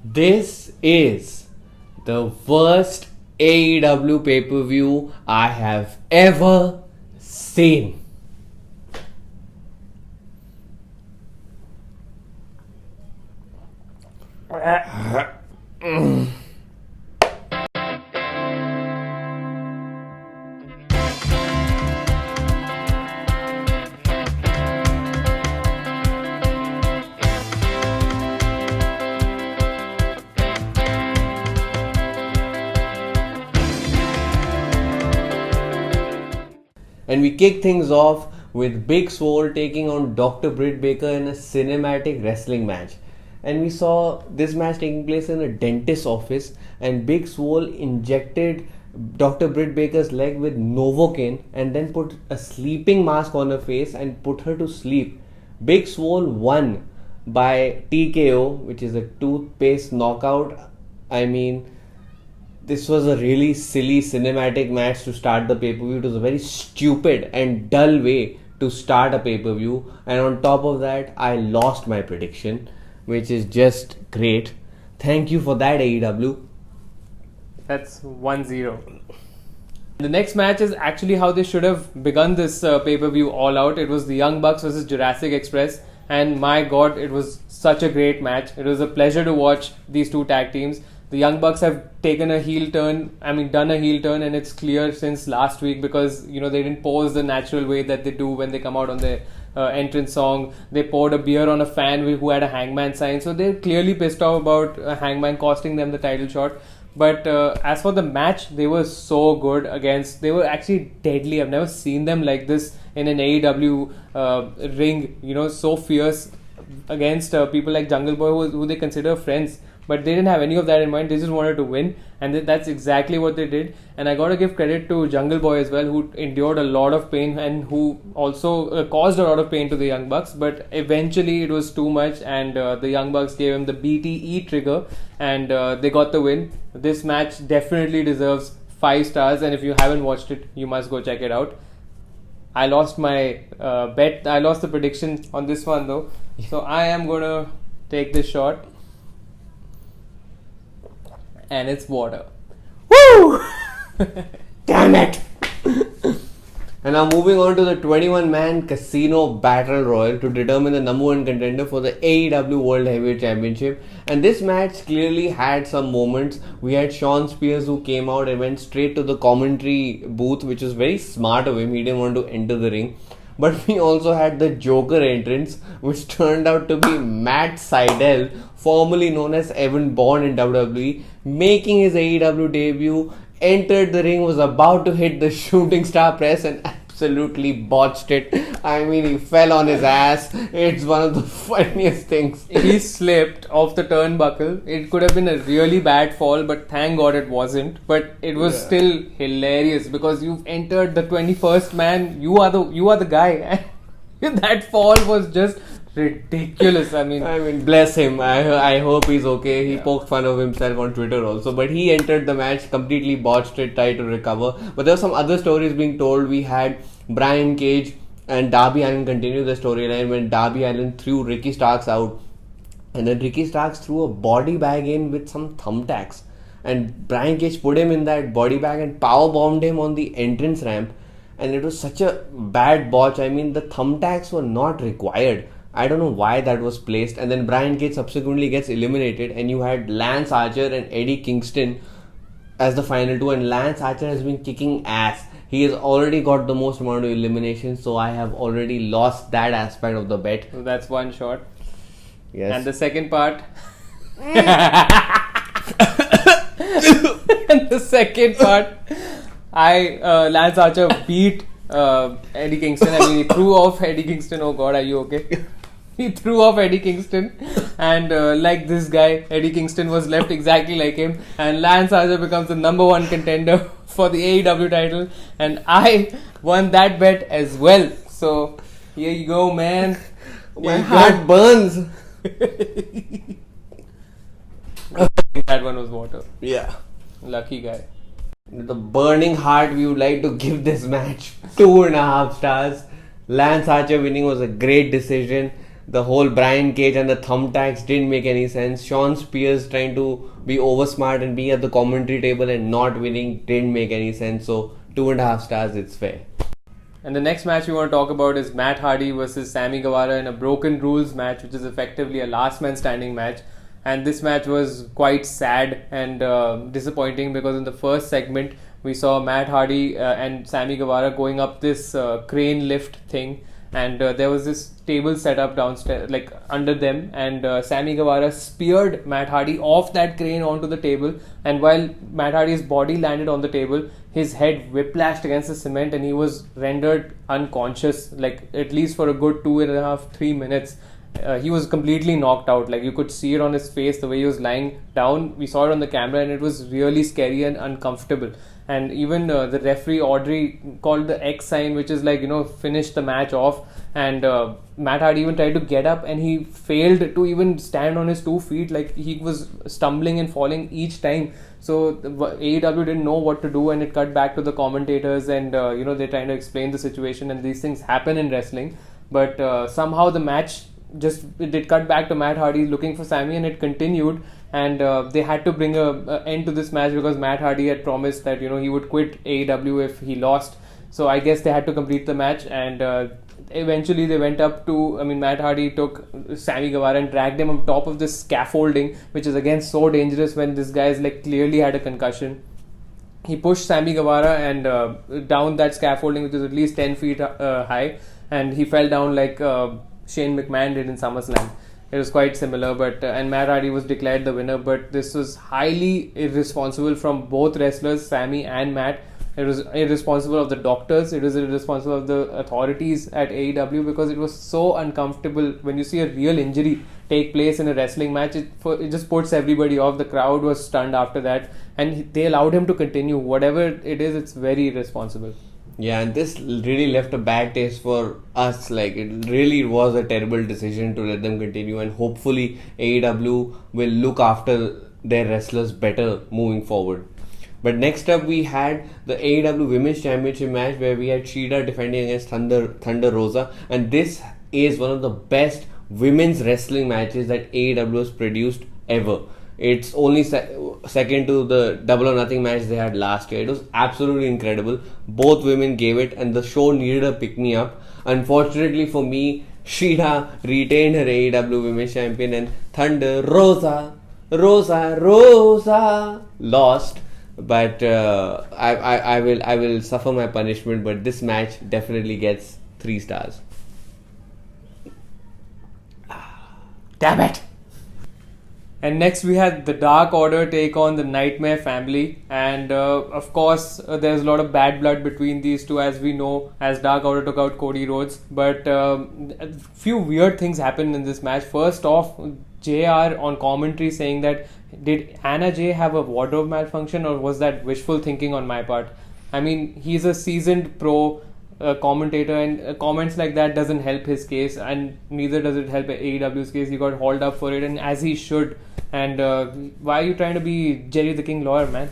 This is the worst AEW pay-per-view I have ever seen. And we kick things off with Big Swole taking on Dr. Britt Baker in a cinematic wrestling match. And we saw this match taking place in a dentist's office, and Big Swole injected Dr. Britt Baker's leg with Novocaine and then put a sleeping mask on her face and put her to sleep. Big Swole won by TKO, which is a toothpaste knockout. I mean, this was a really silly cinematic match to start the pay-per-view. It was a very stupid and dull way to start a pay-per-view. And on top of that, I lost my prediction, which is just great. Thank you for that, AEW. That's 1-0. The next match is actually how they should have begun this pay-per-view All Out. It was the Young Bucks versus Jurassic Express. And my god, it was such a great match. It was a pleasure to watch these two tag teams. The Young Bucks have taken a heel turn, done a heel turn, and it's clear since last week because, they didn't pose the natural way that they do when they come out on their entrance song. They poured a beer on a fan who had a Hangman sign, so they're clearly pissed off about Hangman costing them the title shot. But as for the match, they were so good they were actually deadly. I've never seen them like this in an AEW ring, so fierce against people like Jungle Boy who they consider friends. But they didn't have any of that in mind. They just wanted to win, and that's exactly what they did. And I gotta give credit to Jungle Boy as well, who endured a lot of pain and who also caused a lot of pain to the Young Bucks. But eventually it was too much, and the Young Bucks gave him the BTE trigger, and they got the win. This match definitely deserves 5 stars, and if you haven't watched it, you must go check it out. I lost my bet. I lost the prediction on this one though, so I am gonna take this shot. And it's water. Woo! Damn it! And now moving on to the 21-man Casino Battle Royal to determine the number 1 contender for the AEW World Heavyweight Championship. And this match clearly had some moments. We had Shawn Spears who came out and went straight to the commentary booth, which was very smart of him. He didn't want to enter the ring. But we also had the Joker entrance, which turned out to be Matt Sydal, formerly known as Evan Bourne in WWE, making his AEW debut, entered the ring, was about to hit the shooting star press and absolutely botched it. I mean, he fell on his ass. It's one of the funniest things. He slipped off the turnbuckle. It could have been a really bad fall, but thank God it wasn't. But it was still hilarious because you've entered the 21st man. You are the guy. And that fall was just ridiculous. I mean, bless him. I hope he's okay. He poked fun of himself on Twitter also, but he entered the match, completely botched it, tried to recover. But there were some other stories being told. We had Brian Cage and Darby Allin continue the storyline when Darby Allin threw Ricky Starks out, and then Ricky Starks threw a body bag in with some thumbtacks, and Brian Cage put him in that body bag and power bombed him on the entrance ramp. And it was such a bad botch. I mean, the thumbtacks were not required. I don't know why that was placed. And then Brian Cage subsequently gets eliminated, and you had Lance Archer and Eddie Kingston as the final two, and Lance Archer has been kicking ass. He has already got the most amount of eliminations, so I have already lost that aspect of the bet. So that's one shot. Yes. And the second part... Lance Archer beat Eddie Kingston. I mean, he threw off Eddie Kingston. Oh God, are you okay? He threw off Eddie Kingston, and like this guy, Eddie Kingston was left exactly like him, and Lance Archer becomes the number 1 contender for the AEW title, and I won that bet as well. So here you go, man. My heart burns. That one was water. Yeah. Lucky guy. With a burning heart, we would like to give this match 2.5 stars. Lance Archer winning was a great decision. The whole Brian Cage and the thumbtacks didn't make any sense. Sean Spears trying to be over smart and being at the commentary table and not winning didn't make any sense. So 2.5 stars, it's fair. And the next match we want to talk about is Matt Hardy versus Sammy Guevara in a Broken Rules match, which is effectively a last man standing match. And this match was quite sad and disappointing because in the first segment we saw Matt Hardy and Sammy Guevara going up this crane lift thing, and there was this table set up downstairs, like under them, and Sammy Guevara speared Matt Hardy off that crane onto the table, and while Matt Hardy's body landed on the table, his head whiplashed against the cement and he was rendered unconscious, like at least for a good 2.5-3 minutes. He was completely knocked out. Like you could see it on his face, the way he was lying down. We saw it on the camera and it was really scary and uncomfortable. And even the referee Audrey called the X sign, which is like, finish the match off. And Matt Hardy even tried to get up and he failed to even stand on his 2 feet. Like he was stumbling and falling each time. So AEW didn't know what to do, and it cut back to the commentators and they're trying to explain the situation, and these things happen in wrestling. But somehow the match it did cut back to Matt Hardy looking for Sammy, and it continued, and they had to bring a end to this match because Matt Hardy had promised that he would quit AEW if he lost. So I guess they had to complete the match, and eventually they went up to, Matt Hardy took Sammy Guevara and dragged him on top of this scaffolding, which is again so dangerous when this guy is like clearly had a concussion. He pushed Sammy Guevara and down that scaffolding, which is at least 10 feet high, and he fell down like Shane McMahon did in SummerSlam. It was quite similar, but and Matt Hardy was declared the winner. But this was highly irresponsible from both wrestlers, Sammy and Matt. It was irresponsible of the doctors. It was irresponsible of the authorities at AEW because it was so uncomfortable when you see a real injury take place in a wrestling match. It just puts everybody off. The crowd was stunned after that, and they allowed him to continue. Whatever it is, it's very irresponsible. Yeah, and this really left a bad taste for us. Like, it really was a terrible decision to let them continue, and hopefully AEW will look after their wrestlers better moving forward. But next up we had the AEW Women's Championship match where we had Shida defending against Thunder Rosa, and this is one of the best women's wrestling matches that AEW has produced ever. It's only second to the Double or Nothing match they had last year. It was absolutely incredible. Both women gave it, and the show needed a pick-me-up. Unfortunately for me, Shida retained her AEW Women's Champion, and Thunder Rosa lost. But I will suffer my punishment. But this match definitely gets 3 stars. Damn it! And next we had the Dark Order take on the Nightmare Family, and of course there's a lot of bad blood between these two, as we know, as Dark Order took out Cody Rhodes. But a few weird things happened in this match. First off, JR on commentary saying that, did Anna Jay have a wardrobe malfunction, or was that wishful thinking on my part? I mean, he's a seasoned pro commentator, and comments like that doesn't help his case, and neither does it help AEW's case. He got hauled up for it, and as he should. And why are you trying to be Jerry the King Lawler, man?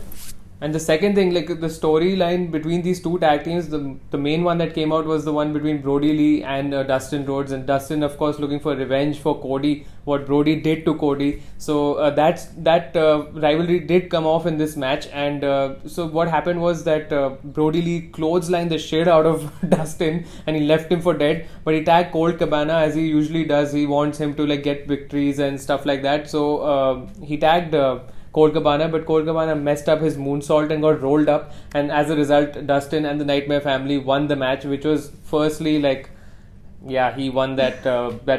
And the second thing, like the storyline between these two tag teams, the main one that came out was the one between Brody Lee and Dustin Rhodes. And Dustin, of course, looking for revenge for Cody, what Brody did to Cody. So that rivalry did come off in this match. And so what happened was that Brody Lee clotheslined the shit out of Dustin, and he left him for dead. But he tagged Colt Cabana as he usually does. He wants him to like get victories and stuff like that. So he tagged Colt Cabana, but Colt Cabana messed up his moonsault and got rolled up, and as a result Dustin and the Nightmare Family won the match, which was firstly like, yeah, he won that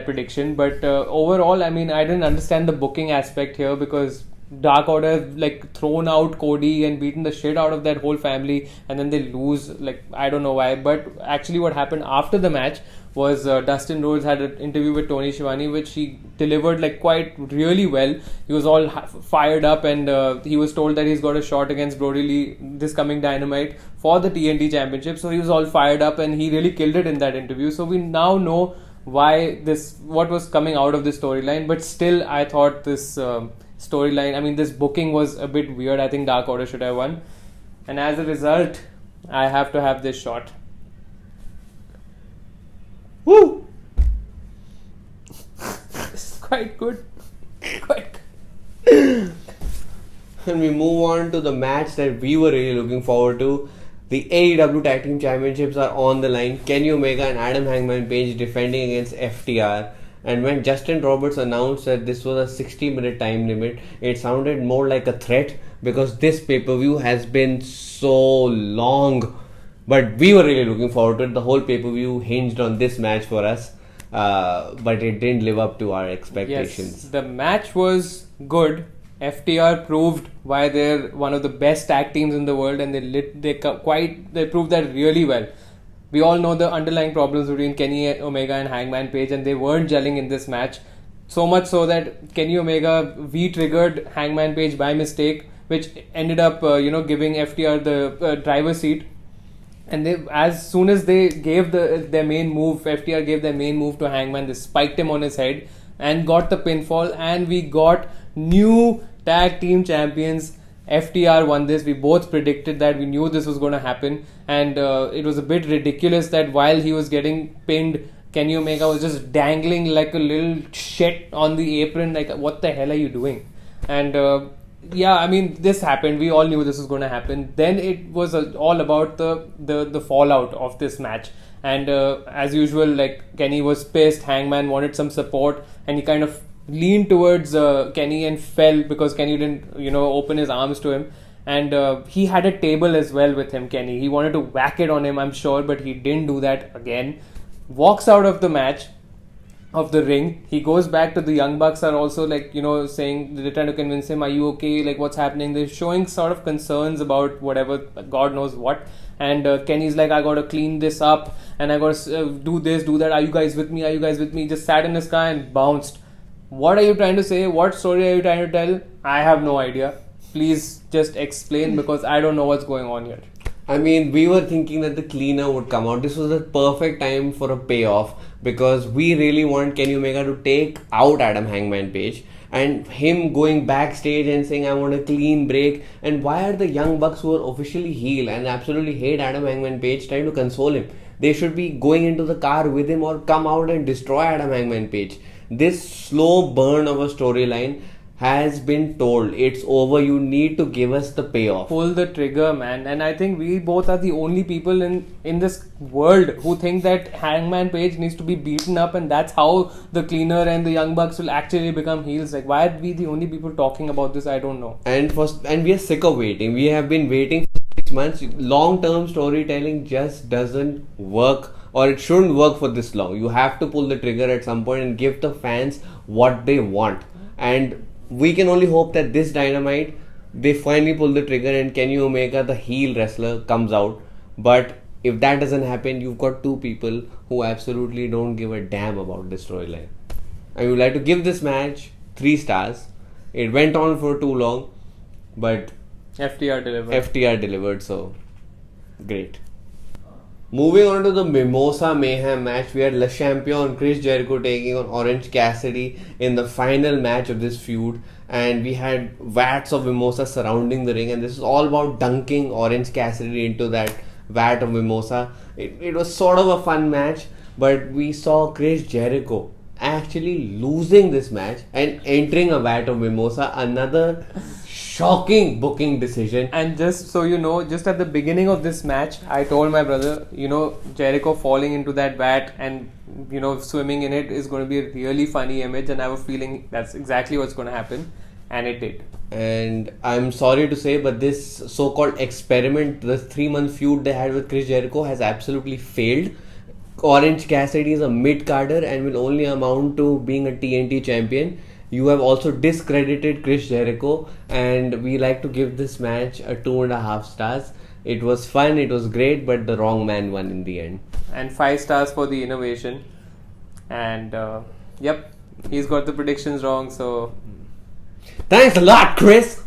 prediction. But overall, I mean, I didn't understand the booking aspect here, because Dark Order like thrown out Cody and beaten the shit out of that whole family, and then they lose. Like, I don't know why. But actually what happened after the match was Dustin Rhodes had an interview with Tony Schiavone, which he delivered like quite really well. He was all fired up, and he was told that he's got a shot against Brody Lee this coming Dynamite for the TNT Championship. So he was all fired up, and he really killed it in that interview. So we now know what was coming out of this storyline. But still, I thought this storyline, I mean, this booking was a bit weird. I think Dark Order should have won, and as a result, I have to have this shot. Woo! quite good. Quite And we move on to the match that we were really looking forward to. The AEW Tag Team Championships are on the line. Kenny Omega and Adam Hangman Page defending against FTR. And when Justin Roberts announced that this was a 60-minute time limit, it sounded more like a threat because this pay-per-view has been so long. But we were really looking forward to it. The whole pay-per-view hinged on this match for us. But it didn't live up to our expectations. Yes, the match was good. FTR proved why they're one of the best tag teams in the world, and they proved that really well. We all know the underlying problems between Kenny Omega and Hangman Page, and they weren't gelling in this match. So much so that Kenny Omega V-triggered Hangman Page by mistake, which ended up giving FTR the driver's seat. And as soon as they gave their main move, FTR gave their main move to Hangman, they spiked him on his head and got the pinfall, and we got new tag team champions. FTR won this. We both predicted that. We knew this was going to happen, and it was a bit ridiculous that while he was getting pinned, Kenny Omega was just dangling like a little shit on the apron. Like, what the hell are you doing? And this happened. We all knew this was going to happen. Then it was all about the fallout of this match. And as usual, like, Kenny was pissed. Hangman wanted some support, and he kind of leaned towards Kenny and fell because Kenny didn't, open his arms to him. And he had a table as well with him, Kenny. He wanted to whack it on him, I'm sure, but he didn't do that again. Walks out of the match, of the ring. He goes back to the Young Bucks are also saying, they're trying to convince him, are you okay? Like, what's happening? They're showing sort of concerns about whatever, God knows what. And Kenny's like, I gotta clean this up and I gotta do this, do that. Are you guys with me? Are you guys with me? Just sat in his car and bounced. What are you trying to say? What story are you trying to tell? I have no idea. Please just explain, because I don't know what's going on here. I mean, we were thinking that the cleaner would come out. This was the perfect time for a payoff, because we really want Kenny Omega to take out Adam Hangman Page, and him going backstage and saying, I want a clean break. And why are the Young Bucks, who are officially heel and absolutely hate Adam Hangman Page, trying to console him? They should be going into the car with him or come out and destroy Adam Hangman Page. This slow burn of a storyline has been told. It's over. You need to give us the payoff. Pull the trigger, man. And I think we both are the only people in this world who think that Hangman Page needs to be beaten up, and that's how the cleaner and the Young Bucks will actually become heels. Like, why are we the only people talking about this? I don't know. And we are sick of waiting. We have been waiting for 6 months. Long-term storytelling just doesn't work, or it shouldn't work for this long. You have to pull the trigger at some point and give the fans what they want. And we can only hope that this Dynamite, they finally pull the trigger and Kenny Omega, the heel wrestler, comes out. But if that doesn't happen, you've got two people who absolutely don't give a damn about this storyline. I would like to give this match 3 stars. It went on for too long, but FTR delivered, so great. Moving on to the Mimosa Mayhem match, we had Le Champion Chris Jericho taking on Orange Cassidy in the final match of this feud, and we had vats of Mimosa surrounding the ring, and this is all about dunking Orange Cassidy into that vat of Mimosa. It was sort of a fun match, but we saw Chris Jericho actually losing this match and entering a vat of Mimosa. Another shocking booking decision. And just so you know, just at the beginning of this match, I told my brother, Jericho falling into that vat and swimming in it is going to be a really funny image, and I have a feeling that's exactly what's going to happen, and it did. And I'm sorry to say, but this so-called experiment, the 3-month feud they had with Chris Jericho, has absolutely failed. Orange Cassidy is a mid-carder and will only amount to being a TNT champion. You have also discredited Chris Jericho, and we like to give this match a 2.5 stars. It was fun, it was great, but the wrong man won in the end. And 5 stars for the innovation. And he's got the predictions wrong, so thanks a lot, Chris!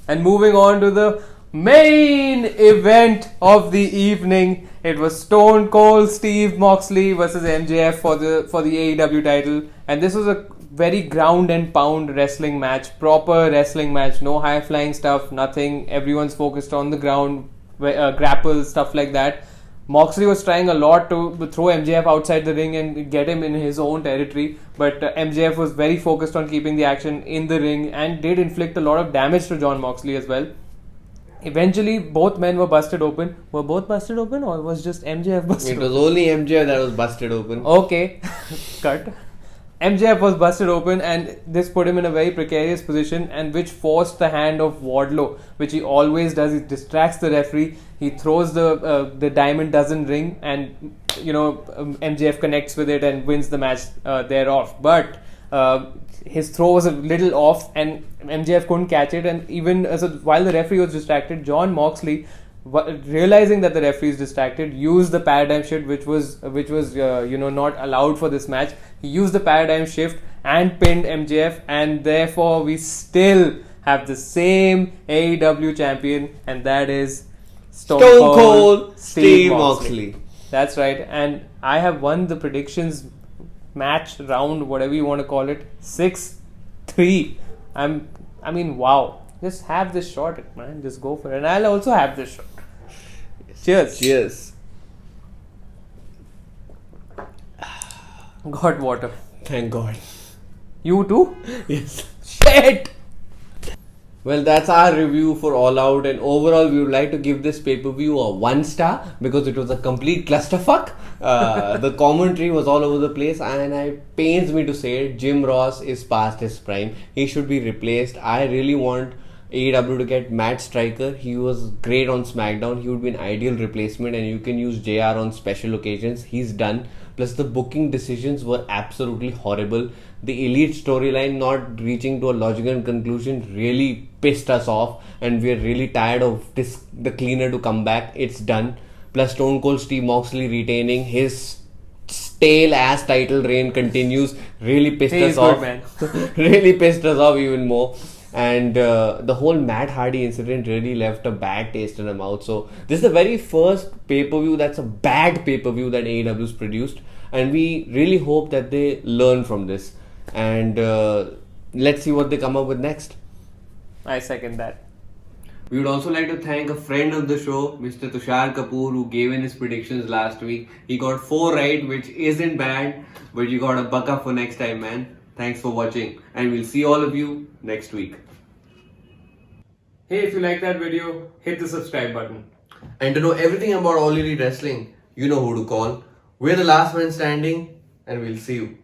And moving on to the main event of the evening, it was Stone Cold Steve Moxley versus MJF for the AEW title, and this was a very ground and pound wrestling match, proper wrestling match, no high flying stuff, nothing. Everyone's focused on the ground, grapples, stuff like that. Moxley was trying a lot to throw MJF outside the ring and get him in his own territory, but MJF was very focused on keeping the action in the ring and did inflict a lot of damage to Jon Moxley as well. Eventually, both men were busted open. Were both busted open, or was just MJF busted open? It was only MJF that was busted open. Okay, cut. MJF was busted open, and this put him in a very precarious position, and which forced the hand of Wardlow, which he always does. He distracts the referee. He throws the diamond dozen ring, and MJF connects with it and wins the match thereof. But his throw was a little off, and MJF couldn't catch it. And even while the referee was distracted, Jon Moxley, realizing that the referee is distracted, used the paradigm shift, which was not allowed for this match. He used the paradigm shift and pinned MJF, and therefore we still have the same AEW champion, and that is Stone Cold Steve Moxley. That's right, and I have won the predictions match round, whatever you want to call it, 6-3. Wow. Just have this shot, man. Just go for it, and I'll also have this shot. Cheers. Cheers. Got water. Thank God. You too? Yes. Shit! Well, that's our review for All Out, and overall we would like to give this pay-per-view a 1 star because it was a complete clusterfuck. The commentary was all over the place, and it pains me to say it, Jim Ross is past his prime. He should be replaced. I really want AEW to get Matt Striker. He was great on SmackDown. He would be an ideal replacement, and you can use JR on special occasions. He's done. Plus the booking decisions were absolutely horrible. The Elite storyline not reaching to a logical conclusion really pissed us off, and we're really tired of the cleaner to come back. It's done. Plus Stone Cold Steve Moxley retaining his stale ass title reign continues. Really pissed us off. Man. Really pissed us off even more. And the whole Matt Hardy incident really left a bad taste in the mouth. So this is the very first pay-per-view that's a bad pay-per-view that AEW's produced, and we really hope that they learn from this. And let's see what they come up with next. I second that. We would also like to thank a friend of the show, Mr. Tushar Kapoor, who gave in his predictions last week. He got 4 right, which isn't bad, but you got a buck up for next time, man. Thanks for watching, and we'll see all of you next week. Hey, if you like that video, hit the subscribe button. And to know everything about All Elite Wrestling, you know who to call. We're the last man standing, and we'll see you.